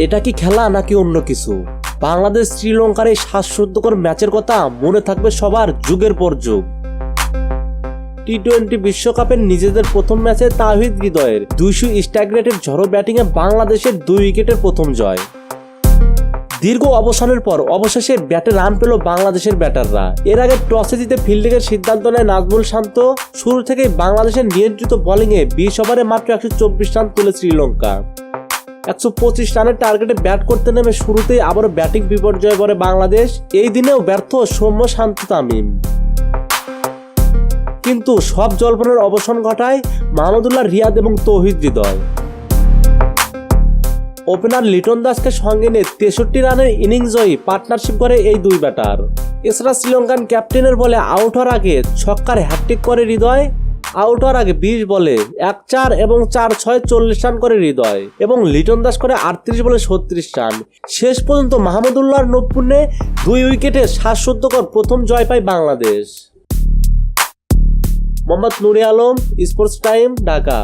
এটা কি খেলা নাকি অন্য কিছু? বাংলাদেশ শ্রীলঙ্কার এই শ্বাসরুদ্ধকর ম্যাচের কথা মনে থাকবে সবার যুগের পর যুগ। টি-20 বিশ্বকাপের নিজেদের প্রথম ম্যাচে তাওহিদ হৃদয়ের 200 স্ট্রাইক রেটের ঝড়ো ব্যাটিংয়ে বাংলাদেশের 2 উইকেটের প্রথম জয়। দীর্ঘ অবসানের পর অবশেষে ব্যাটে রান পেল বাংলাদেশের ব্যাটাররা। এর আগে টসে জিতে ফিল্ডিংয়ের সিদ্ধান্ত নেয় নাজমুল শান্ত। শুরু থেকেই বাংলাদেশের নিয়ন্ত্রিত বোলিংয়ে 20 ওভারে মাত্র 124 রান তুলে শ্রীলঙ্কা। 125 রানের টার্গেটে ব্যাট করতে নেমে শুরুতেই আবারও ব্যাটিং বিপর্যয়ে পড়ে বাংলাদেশ। এই দিনেও ব্যর্থ সৌম্য শান্ত তামিম। কিন্তু সব জল্পনার অবসান ঘটায় মাহমুদুল্লাহ রিয়াদ এবং তৌহিদ হৃদয়। ওপেনার লিটন দাসকে সঙ্গে নিয়ে 63 রানের ইনিংস জয়ী পার্টনারশিপ করে এই দুই ব্যাটার। এছাড়া শ্রীলঙ্কান ক্যাপ্টেনের বলে আউট হওয়ার আগে ছক্কার হ্যাটট্রিক করে হৃদয়। আউট হওয়ার আগে 20 বলে 1-4 এবং 4-6 40 রান করে হৃদয় এবং লিটন দাস করে 38 বলে 36 রান। শেষ পর্যন্ত মাহমুদুল্লাহর নৈপুণ্যে 2 উইকেটে শ্বাসরুদ্ধকর প্রথম জয় পায় বাংলাদেশ। মোহাম্মদ নুরে আলম, স্পোর্টস টাইম, ঢাকা।